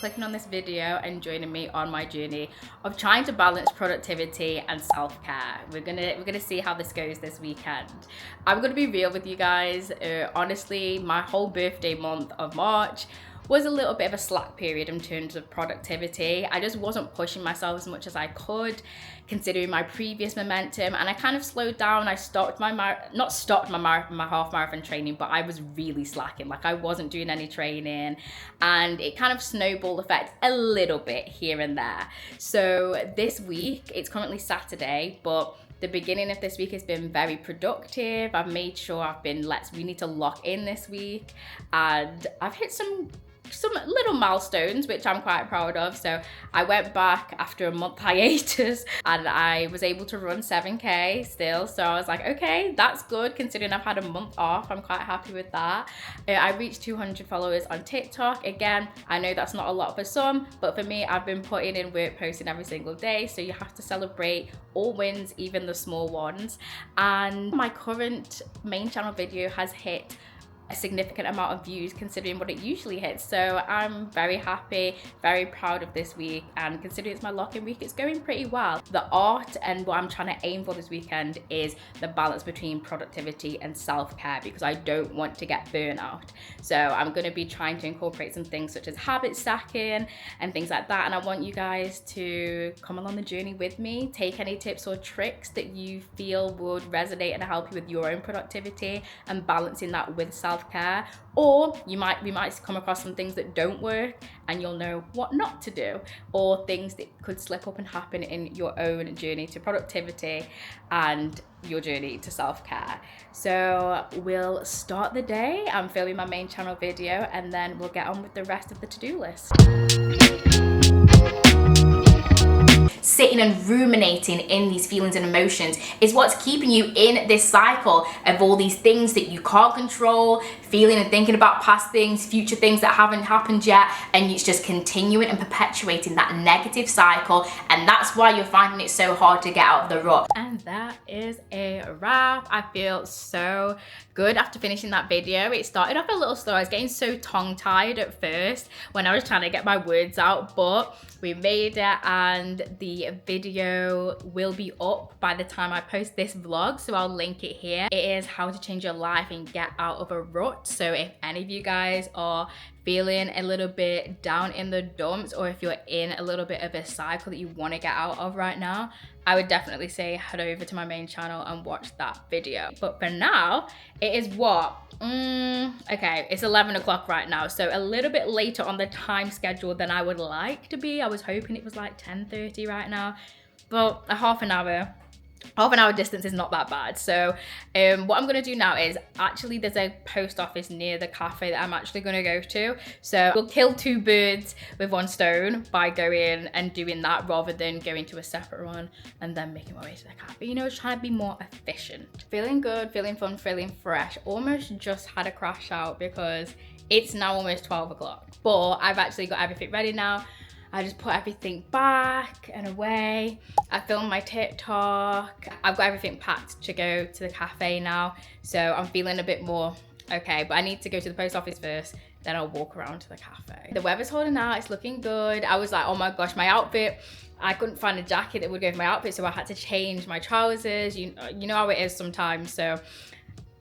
clicking on this video and joining me on my journey of trying to balance productivity and self-care. We're gonna see how this goes this weekend. I'm gonna be real with you guys. Honestly, my whole birthday month of March was a little bit of a slack period in terms of productivity. I just wasn't pushing myself as much as I could, considering my previous momentum, and I kind of slowed down. I stopped my half marathon training, but I was really slacking. Like, I wasn't doing any training, and it kind of snowball effect a little bit here and there. So this week, it's currently Saturday, but the beginning of this week has been very productive. I've made sure we need to lock in this week, and I've hit some little milestones, which I'm quite proud of. So I went back after a month hiatus and I was able to run 7K still. So I was like, okay, that's good considering I've had a month off. I'm quite happy with that. I reached 200 followers on TikTok. Again, I know that's not a lot for some, but for me, I've been putting in work, posting every single day. So you have to celebrate all wins, even the small ones. And my current main channel video has hit a significant amount of views considering what it usually hits. So I'm very happy, very proud of this week, and considering it's my lock-in week, it's going pretty well. The art and what I'm trying to aim for this weekend is the balance between productivity and self-care, because I don't want to get burnout. So I'm going to be trying to incorporate some things such as habit stacking and things like that, and I want you guys to come along the journey with me. Take any tips or tricks that you feel would resonate and help you with your own productivity and balancing that with self-care, or we might come across some things that don't work and you'll know what not to do, or things that could slip up and happen in your own journey to productivity and your journey to self-care. So we'll start the day. I'm filming my main channel video and then we'll get on with the rest of the to-do list. Sitting and ruminating in these feelings and emotions is what's keeping you in this cycle of all these things that you can't control, feeling and thinking about past things, future things that haven't happened yet, and it's just continuing and perpetuating that negative cycle, and that's why you're finding it so hard to get out of the rut. And that is a wrap. I feel so good after finishing that video. It started off a little slow. I was getting so tongue-tied at first when I was trying to get my words out, but we made it, and the video will be up by the time I post this vlog, so I'll link it here. It is how to change your life and get out of a rut. So if any of you guys are feeling a little bit down in the dumps, or if you're in a little bit of a cycle that you want to get out of right now, I would definitely say head over to my main channel and watch that video. But for now, it is what? Okay, it's 11 o'clock right now, so a little bit later on the time schedule than I would like to be. I was hoping it was like 10:30 right now, but a half an hour distance is not that bad. So what I'm gonna do now is, actually there's a post office near the cafe that I'm actually gonna go to, so we'll kill two birds with one stone by going and doing that rather than going to a separate one and then making my way to the cafe. You know, trying to be more efficient. Feeling good, feeling fun, feeling fresh. Almost just had a crash out because it's now almost 12 o'clock, but I've actually got everything ready now. I just put everything back and away. I filmed my TikTok. I've got everything packed to go to the cafe now. So I'm feeling a bit more okay, but I need to go to the post office first, then I'll walk around to the cafe. The weather's holding out, it's looking good. I was like, oh my gosh, my outfit, I couldn't find a jacket that would go with my outfit, so I had to change my trousers. You know how it is sometimes. So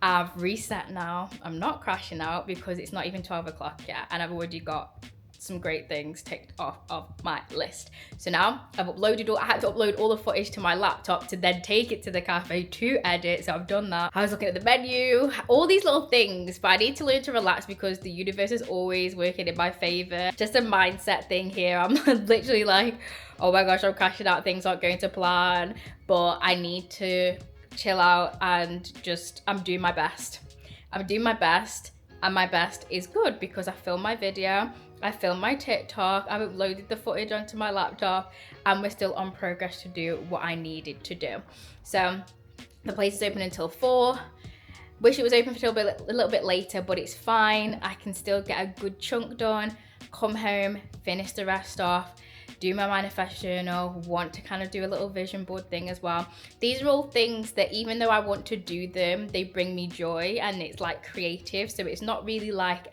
I've reset now. I'm not crashing out because it's not even 12 o'clock yet, and I've already got some great things ticked off of my list. So now I had to upload all the footage to my laptop to then take it to the cafe to edit. So I've done that. I was looking at the menu, all these little things, but I need to learn to relax because the universe is always working in my favor. Just a mindset thing here. I'm literally like, oh my gosh, I'm crashing out, things aren't going to plan, but I need to chill out and I'm doing my best. I'm doing my best, and my best is good because I filmed my video, I filmed my TikTok, I've uploaded the footage onto my laptop, and we're still on progress to do what I needed to do. So the place is open until 4. Wish it was open for a little bit later, but it's fine. I can still get a good chunk done, come home, finish the rest off, do my manifest journal, want to kind of do a little vision board thing as well. These are all things that even though I want to do them, they bring me joy, and it's like creative. So it's not really like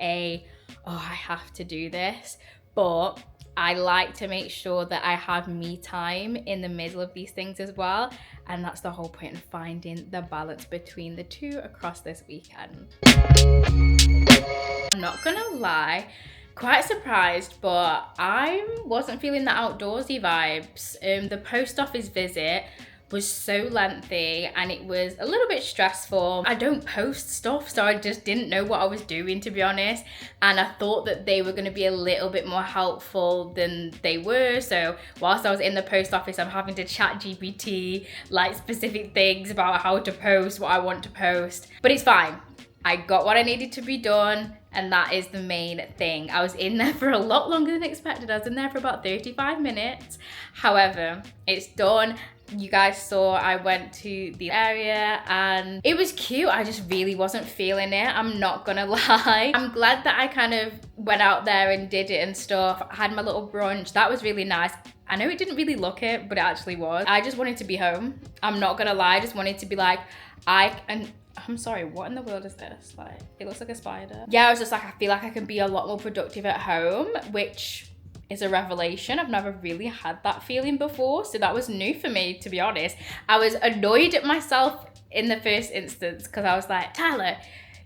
oh, I have to do this, but I like to make sure that I have me time in the middle of these things as well. And that's the whole point of finding the balance between the two across this weekend. I'm not gonna lie, quite surprised, but I wasn't feeling the outdoorsy vibes. The post office visit was so lengthy and it was a little bit stressful. I don't post stuff, so I just didn't know what I was doing, to be honest. And I thought that they were gonna be a little bit more helpful than they were. So whilst I was in the post office, I'm having to chat GPT like specific things about how to post, what I want to post, but it's fine. I got what I needed to be done, and that is the main thing. I was in there for a lot longer than expected. I was in there for about 35 minutes. However, it's done. You guys saw I went to the area and it was cute. I just really wasn't feeling it. I'm not gonna lie. I'm glad that I kind of went out there and did it and stuff. I had my little brunch. That was really nice. I know it didn't really look it, but it actually was. I just wanted to be home. I'm not gonna lie. I just wanted to be like, I'm sorry, what in the world is this? Like, it looks like a spider. Yeah, I was just like, I feel like I can be a lot more productive at home, which is a revelation. I've never really had that feeling before, so that was new for me, to be honest. I was annoyed at myself in the first instance because I was like, Tyler,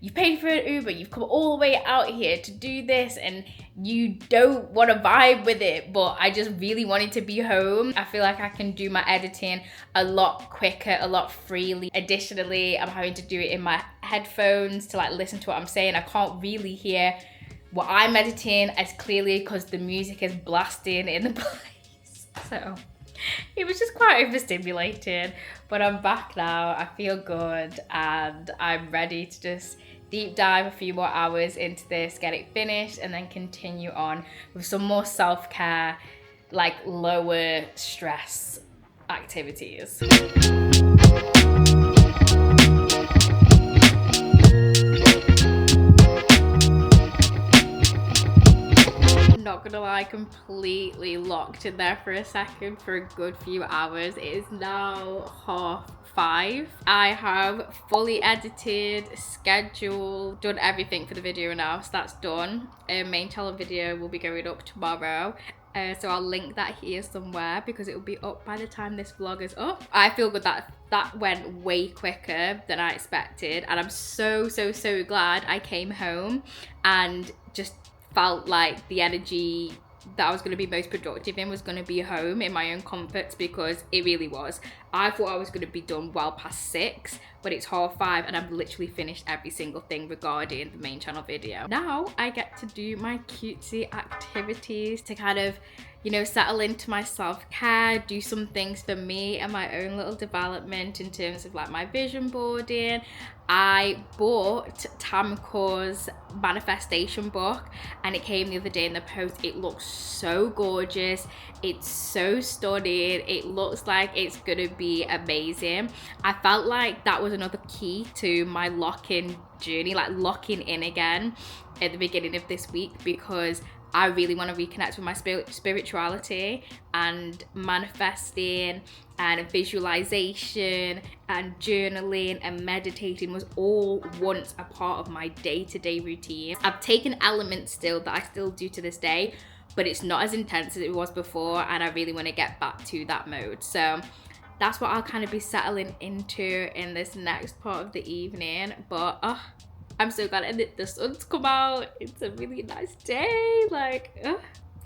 you paid for an Uber, you've come all the way out here to do this and you don't want to vibe with it, but I just really wanted to be home. I feel like I can do my editing a lot quicker, a lot freely. Additionally, I'm having to do it in my headphones to like listen to what I'm saying. I can't really hear what I'm editing as clearly because the music is blasting in the place. So it was just quite overstimulating, but I'm back now. I feel good and I'm ready to just deep dive a few more hours into this, get it finished, and then continue on with some more self-care, like lower stress activities. Not gonna lie, completely locked in there for a second for a good few hours. It is now 5:30. I have fully edited, scheduled, done everything for the video now, so that's done. Main channel video will be going up tomorrow. So I'll link that here somewhere because it will be up by the time this vlog is up. I feel good that that went way quicker than I expected, and I'm so glad I came home and just felt like the energy that I was going to be most productive in was going to be home in my own comforts, because it really was. I thought I was going to be done well past 6, but it's 5:30 and I've literally finished every single thing regarding the main channel video. Now I get to do my cutesy activities to kind of, you know, settle into my self-care, do some things for me and my own little development in terms of like my vision boarding. I bought Tamcore's manifestation book and it came the other day in the post. It looks so gorgeous. It's so stunning. It looks like it's gonna be amazing. I felt like that was another key to my lock-in journey, like locking in again at the beginning of this week, because I really want to reconnect with my spirituality, and manifesting and visualization and journaling and meditating was all once a part of my day-to-day routine. I've taken elements still that I still do to this day, but it's not as intense as it was before, and I really want to get back to that mode. So that's what I'll kind of be settling into in this next part of the evening. But I'm so glad the sun's come out. It's a really nice day. Like,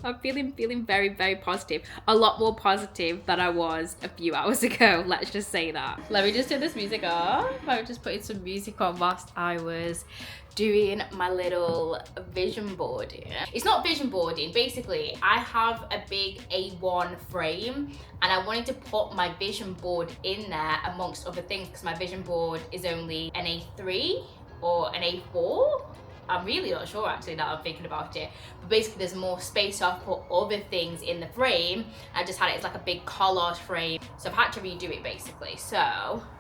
I'm feeling very positive. A lot more positive than I was a few hours ago. Let's just say that. Let me just turn this music off. I was just putting some music on whilst I was doing my little vision boarding. It's not vision boarding. Basically, I have a big A1 frame and I wanted to put my vision board in there amongst other things, because my vision board is only an A3 or an A4. I'm really not sure actually now I'm thinking about it. But basically there's more space to put other things in the frame. I just had it as like a big collage frame. So I've had to redo it basically. So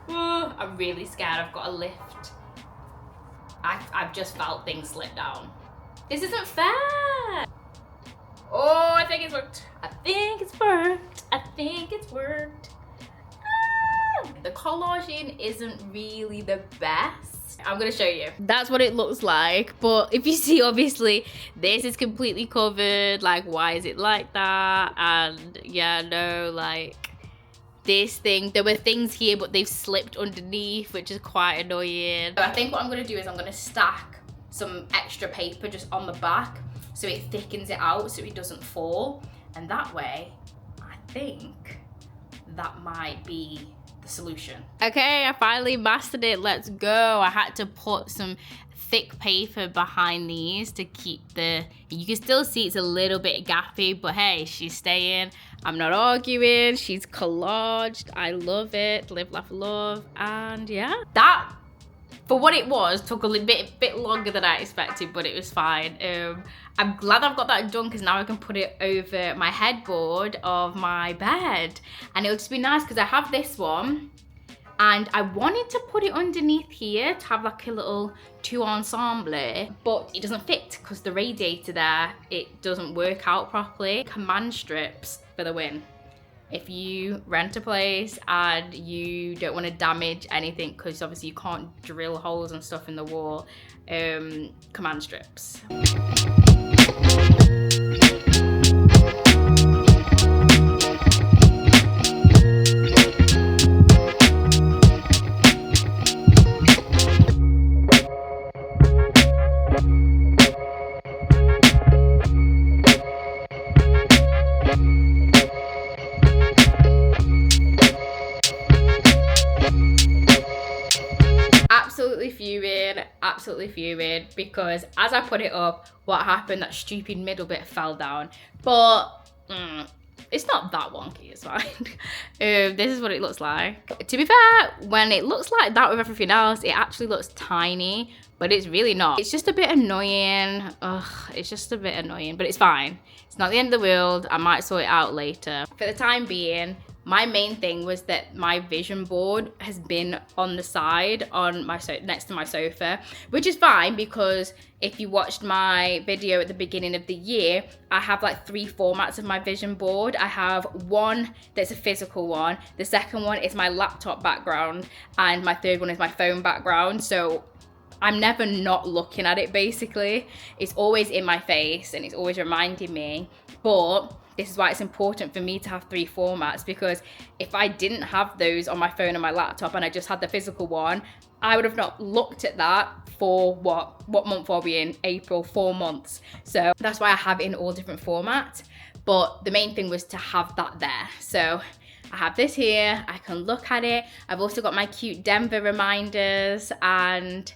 I'm really scared I've got a lift. I've just felt things slip down. This isn't fair. Oh, I think it's worked. I think it's worked. I think it's worked. The collaging isn't really the best. best. I'm gonna show you. That's what it looks like. But if you see, obviously, this is completely covered. Like, why is it like that? And yeah, no, like, this thing, there were things here, but they've slipped underneath, which is quite annoying. So I think what I'm gonna do is I'm gonna stack some extra paper just on the back so it thickens it out so it doesn't fall. And that way, I think that might be the solution. Okay, I finally mastered it. Let's go. I had to put some thick paper behind these to keep you can still see it's a little bit gappy, but hey, she's staying. I'm not arguing. She's collaged. I love it. Live, laugh, love. And yeah, that, for what it was, took a bit longer than I expected, but it was fine. I'm glad I've got that done because now I can put it over my headboard of my bed. And it'll just be nice because I have this one and I wanted to put it underneath here to have like a little two ensemble, but it doesn't fit because the radiator there, it doesn't work out properly. Command strips for the win. If you rent a place and you don't want to damage anything, because obviously you can't drill holes and stuff in the wall, command strips. Absolutely fuming because as I put it up, what happened, that stupid middle bit fell down, but it's not that wonky, it's fine. This is what it looks like. To be fair, when it looks like that with everything else, it actually looks tiny, but it's really not. It's just a bit annoying. It's just a bit annoying, but it's fine. It's not the end of the world. I might sort it out later. For the time being, my main thing was that my vision board has been on the side on my next to my sofa, which is fine because if you watched my video at the beginning of the year, I have like 3 formats of my vision board. I have one that's a physical one, the second one is my laptop background, and my third one is my phone background. So I'm never not looking at it basically. It's always in my face and it's always reminding me. But this is why it's important for me to have 3 formats, because if I didn't have those on my phone and my laptop and I just had the physical one, I would have not looked at that for what month are we in? April, 4 months. So that's why I have it in all different formats. But the main thing was to have that there. So I have this here, I can look at it. I've also got my cute Denver reminders, and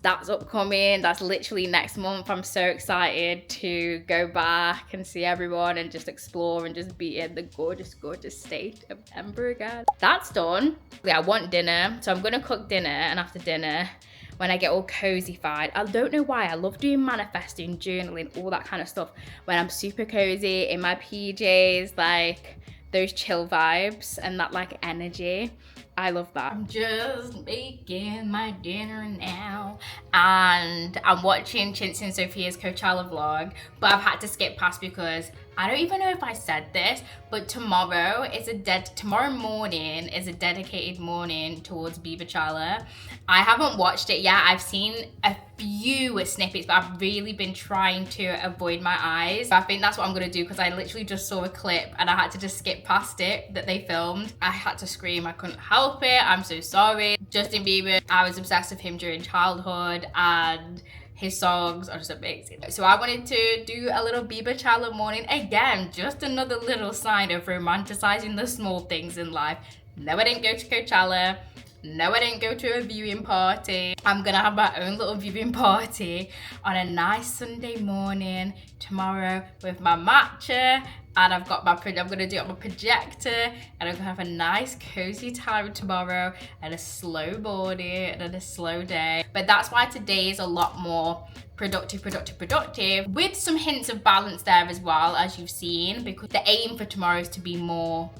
that's upcoming. That's literally next month. I'm so excited to go back and see everyone and just explore and just be in the gorgeous, gorgeous state of Denver again. That's done. Yeah, I want dinner, so I'm gonna cook dinner, and after dinner, when I get all cozy-fied, I don't know why, I love doing manifesting, journaling, all that kind of stuff when I'm super cozy in my PJs, like those chill vibes and that like energy. I love that. I'm just making my dinner now, and I'm watching Chintzy and Sophia's Coachella vlog, but I've had to skip past because I don't even know if I said this, but tomorrow morning is a dedicated morning towards Bieberchala. I haven't watched it yet. I've seen a few snippets, but I've really been trying to avoid my eyes. So I think that's what I'm gonna do, because I literally just saw a clip and I had to just skip past it that they filmed. I had to scream, I couldn't help it. I'm so sorry. Justin Bieber, I was obsessed with him during childhood, and his songs are just amazing. So I wanted to do a little Bieberchala morning. Again, just another little sign of romanticizing the small things in life. No, I didn't go to Coachella. No, I didn't go to a viewing party. I'm gonna have my own little viewing party on a nice Sunday morning tomorrow with my matcha, and I'm gonna do it on my projector, and I'm gonna have a nice cozy time tomorrow and a slow body and a slow day. But that's why today is a lot more productive, with some hints of balance there as well, as you've seen, because the aim for tomorrow is to be more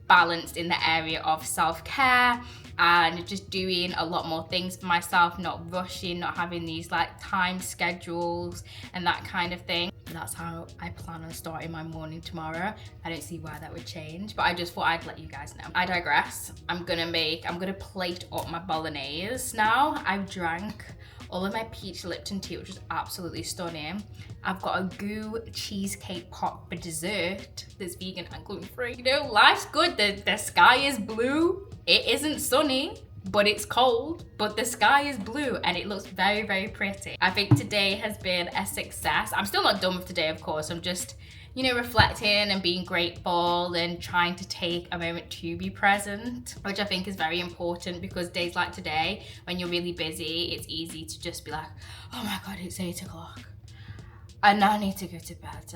balanced in the area of self-care and just doing a lot more things for myself, not rushing, not having these like time schedules and that kind of thing. that's how I plan on starting my morning tomorrow. I don't see why that would change, but I just thought I'd let you guys know. I digress. I'm gonna plate up my bolognese now. I've drank all of my peach Lipton tea, which is absolutely stunning. I've got a goo cheesecake pot for dessert that's vegan and gluten-free. You know, life's good. The sky is blue. It isn't sunny, but it's cold, but the sky is blue and it looks very, very pretty. I think today has been a success. I'm still not done with today, of course. I'm just, you know, reflecting and being grateful and trying to take a moment to be present, which I think is very important, because days like today, when you're really busy, it's easy to just be like, oh my God, it's 8 o'clock. And I need to go to bed,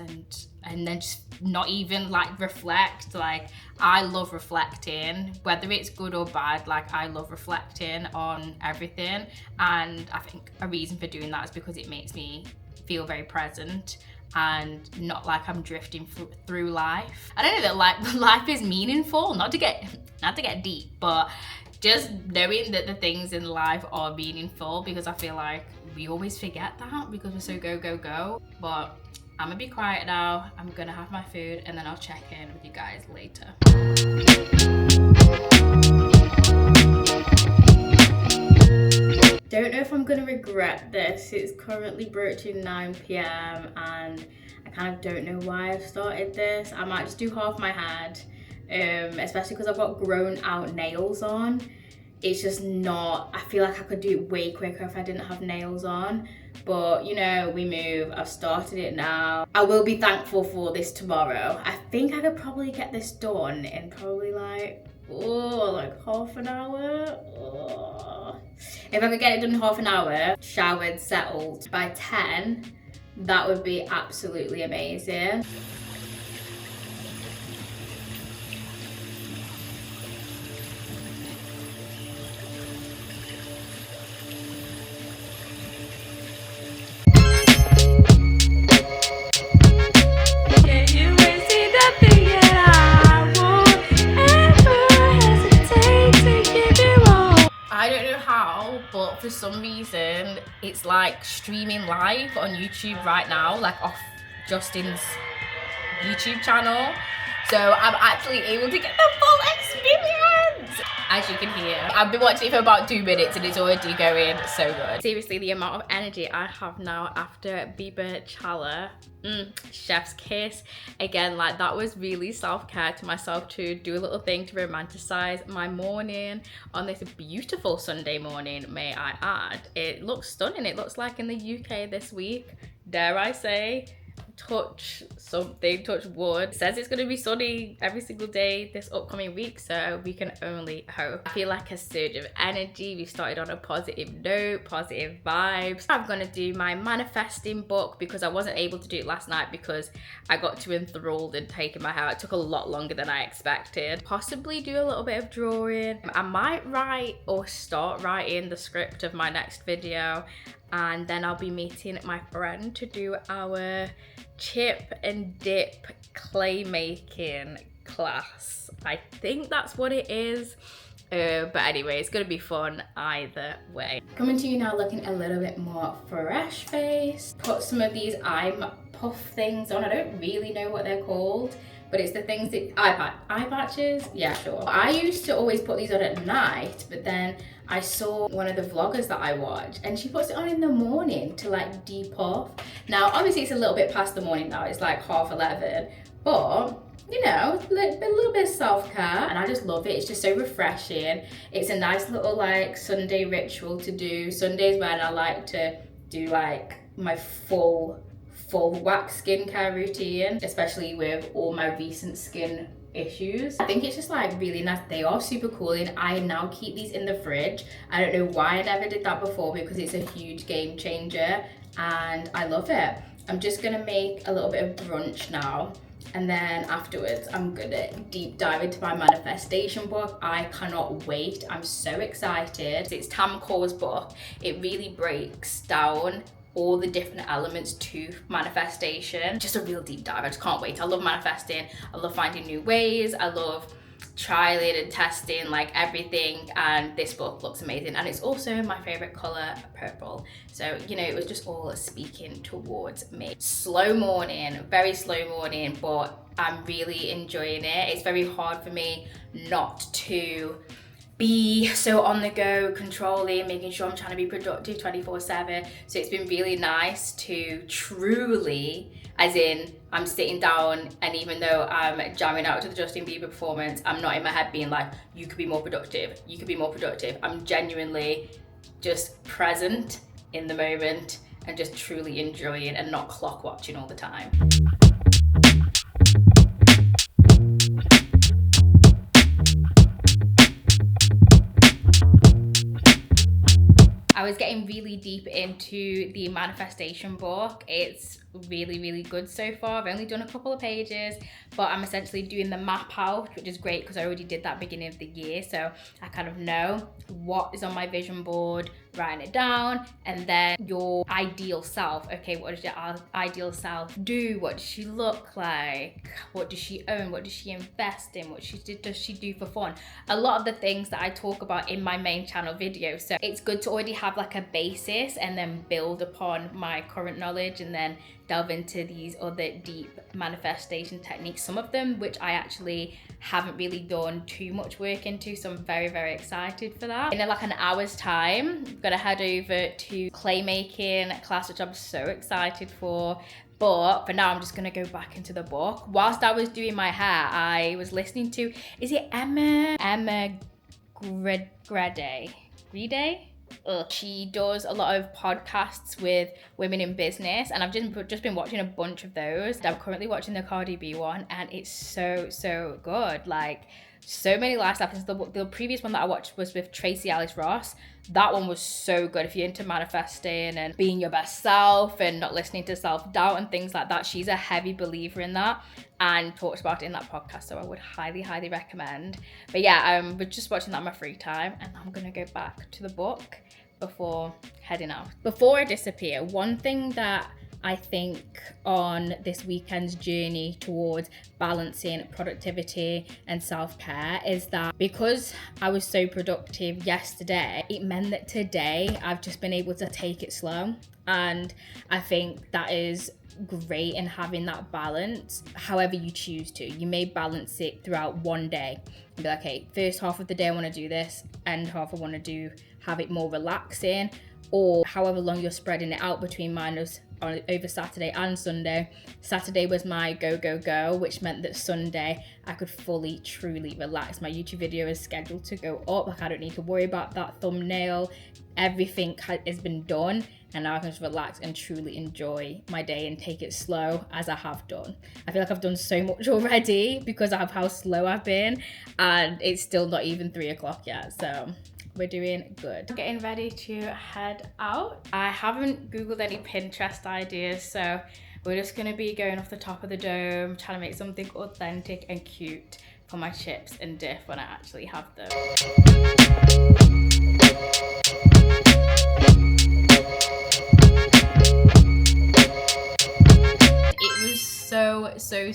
and then just not even like reflect. Like, I love reflecting, whether it's good or bad. Like, I love reflecting on everything, and I think a reason for doing that is because it makes me feel very present and not like I'm drifting through life. I don't know that life is meaningful, not to get deep, but just knowing that the things in life are meaningful, because I feel like we always forget that because we're so go. But I'm gonna be quiet now. I'm gonna have my food and then I'll check in with you guys later. Don't know if I'm gonna regret this. It's currently approaching 9 p.m. and I kind of don't know why I've started this. I might just do half my head, especially because I've got grown out nails on. It's just not, I feel like I could do it way quicker if I didn't have nails on. But you know, we move. I've started it now. I will be thankful for this tomorrow. I think I could probably get this done in probably like half an hour. If I could get it done in half an hour, showered, settled by 10, that would be absolutely amazing. But for some reason, it's like streaming live on YouTube right now, like off Justin's YouTube channel. So I'm actually able to get the full experience. As you can hear, I've been watching it for about 2 minutes and it's already going so good. Seriously, the amount of energy I have now after Biba Chala, chef's kiss. Again, like, that was really self-care to myself to do a little thing to romanticize my morning on this beautiful Sunday morning, may I add. It looks stunning. It looks like in the UK this week, dare I say. Touch wood. It says it's going to be sunny every single day this upcoming week, so we can only hope. I feel like a surge of energy. We started on a positive note, positive vibes. I'm going to do my manifesting book because I wasn't able to do it last night because I got too enthralled in taking my hair. It took a lot longer than I expected. Possibly do a little bit of drawing. I might write or start writing the script of my next video, and then I'll be meeting my friend to do our chip and dip clay making class. I think that's what it is. But anyway, it's gonna be fun either way. Coming to you now looking a little bit more fresh faced. Put some of these eye puff things on. I don't really know what they're called, but it's the things that eye patches. Yeah, sure. I used to always put these on at night, but then I saw one of the vloggers that I watch and she puts it on in the morning to like depuff. Now, obviously it's a little bit past the morning now. It's like 11:30, but you know, a little bit of self-care, and I just love it. It's just so refreshing. It's a nice little like Sunday ritual to do. Sundays when I like to do like my full wax skincare routine, especially with all my recent skin issues. I think it's just like really nice. They are super cool, and I now keep these in the fridge. I don't know why I never did that before, because it's a huge game changer and I love it. I'm just gonna make a little bit of brunch now, and then afterwards I'm gonna deep dive into my manifestation book. I cannot wait. I'm so excited. It's Tam Kaur's book. It really breaks down all the different elements to manifestation. Just a real deep dive. I just can't wait. I love manifesting. I love finding new ways. I love trialing and testing like everything, and this book looks amazing, and it's also my favorite color, purple. So you know, it was just all speaking towards me. Slow morning, very slow morning, but I'm really enjoying it. It's very hard for me not to be so on the go, controlling, making sure I'm trying to be productive 24/7. So it's been really nice to truly, as in I'm sitting down, and even though I'm jamming out to the Justin Bieber performance, I'm not in my head being like, you could be more productive, you could be more productive. I'm genuinely just present in the moment and just truly enjoying and not clock watching all the time. I was getting really deep into the manifestation book. It's really good so far. I've only done a couple of pages, but I'm essentially doing the map out, which is great because I already did that beginning of the year. So I kind of know what is on my vision board, writing it down, and then your ideal self. Okay, what does your ideal self do? What does she look like? What does she own? What does she invest in? What does she do for fun? A lot of the things that I talk about in my main channel video. So it's good to already have like a basis and then build upon my current knowledge and then delve into these other deep manifestation techniques, some of them which I actually haven't really done too much work into, so I'm very excited for that. In like an hour's time, I'm gonna head over to clay making class, which I'm so excited for. But for now, I'm just gonna go back into the book. Whilst I was doing my hair, I was listening to, is it Emma Grede? She does a lot of podcasts with women in business, and I've just been watching a bunch of those. I'm currently watching the Cardi B one, and it's so good. Like, so many lifestyle lessons. The previous one that I watched was with Tracy Ellis Ross. That one was so good. If you're into manifesting and being your best self and not listening to self-doubt and things like that, she's a heavy believer in that and talks about it in that podcast, so I would highly recommend. But yeah, we're just watching that on my free time, and I'm gonna go back to the book before heading out. Before I disappear, one thing that I think on this weekend's journey towards balancing productivity and self-care is that because I was so productive yesterday, it meant that today I've just been able to take it slow. And I think that is great in having that balance, however you choose to. You may balance it throughout one day and be like, okay, first half of the day I want to do this, end half I want to have it more relaxing, or however long you're spreading it out. Between mine was over Saturday and Sunday. Saturday was my go, which meant that Sunday I could fully, truly relax. My YouTube video is scheduled to go up. Like, I don't need to worry about that thumbnail. Everything has been done, and now I can just relax and truly enjoy my day and take it slow, as I have done. I feel like I've done so much already because of how slow I've been, and it's still not even 3 o'clock yet, so we're doing good. Getting ready to head out. I haven't Googled any Pinterest ideas, so we're just gonna be going off the top of the dome, trying to make something authentic and cute for my chips and dip when I actually have them. It was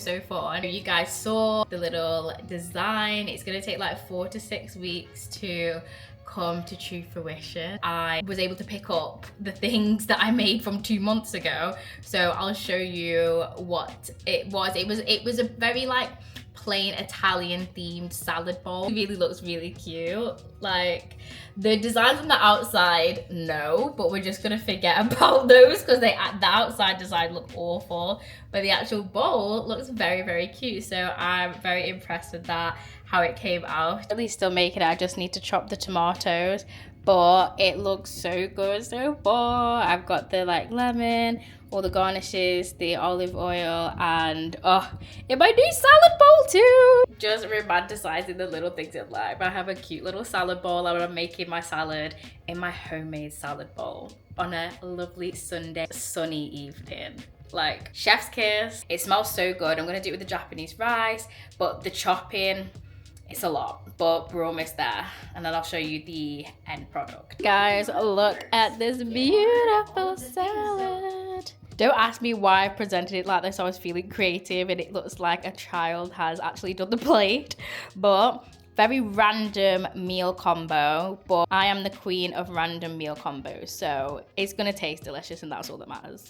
so fun. You guys saw the little design. It's gonna take like 4 to 6 weeks to come to true fruition. I was able to pick up the things that I made from 2 months ago, so I'll show you what it was. It was a very like plain Italian themed salad bowl. It really looks really cute. Like, the designs on the outside, no, but we're just gonna forget about those because the outside design look awful, but the actual bowl looks very cute. So I'm very impressed with that, how it came out. At least still making it. I just need to chop the tomatoes, but it looks so good so far. I've got the like lemon, all the garnishes, the olive oil, and in my new salad bowl too. Just romanticizing the little things in life. I have a cute little salad bowl, and I'm making my salad in my homemade salad bowl on a lovely Sunday sunny evening. Like, chef's kiss. It smells so good. I'm gonna do it with the Japanese rice, but the chopping, it's a lot, but we're almost there, and then I'll show you the end product. Guys, look at this beautiful salad. Don't ask me why I presented it like this. I was feeling creative and it looks like a child has actually done the plate. But very random meal combo. But I am the queen of random meal combos. So it's going to taste delicious and that's all that matters.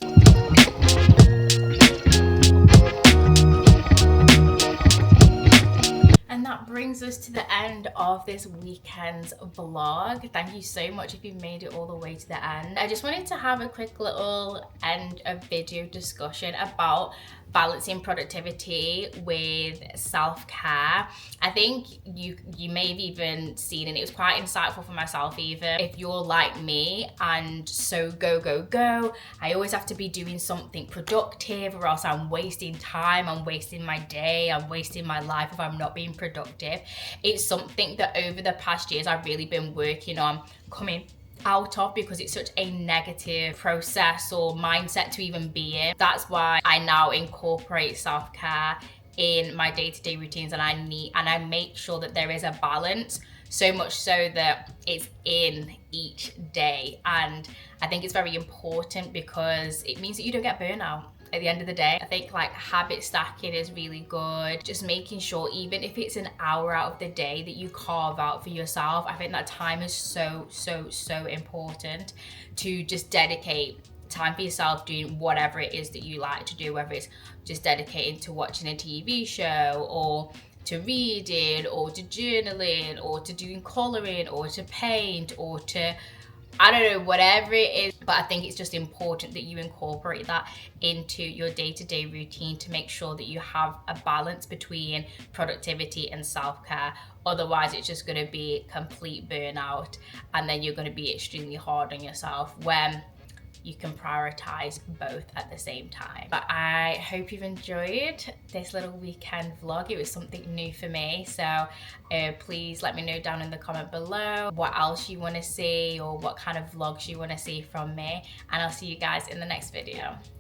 And that brings us to the end of this weekend's vlog. Thank you so much if you've made it all the way to the end. I just wanted to have a quick little end of video discussion about balancing productivity with self-care. I think you may have even seen, and it was quite insightful for myself even, if you're like me and so go, I always have to be doing something productive or else I'm wasting time, I'm wasting my day, I'm wasting my life if I'm not being productive. It's something that over the past years I've really been working on coming out of, because it's such a negative process or mindset to even be in. That's why I now incorporate self-care in my day-to-day routines, and I make sure that there is a balance, so much so that it's in each day. And I think it's very important because it means that you don't get burnout at the end of the day. I think like habit stacking is really good. Just making sure, even if it's an hour out of the day that you carve out for yourself, I think that time is so important to just dedicate time for yourself doing whatever it is that you like to do, whether it's just dedicating to watching a TV show or to reading or to journaling or to doing colouring or to paint or to, I don't know, whatever it is. But I think it's just important that you incorporate that into your day-to-day routine to make sure that you have a balance between productivity and self-care. Otherwise, it's just going to be complete burnout, and then you're going to be extremely hard on yourself when you can prioritize both at the same time. But I hope you've enjoyed this little weekend vlog. It was something new for me, so please let me know down in the comment below what else you want to see or what kind of vlogs you want to see from me, and I'll see you guys in the next video.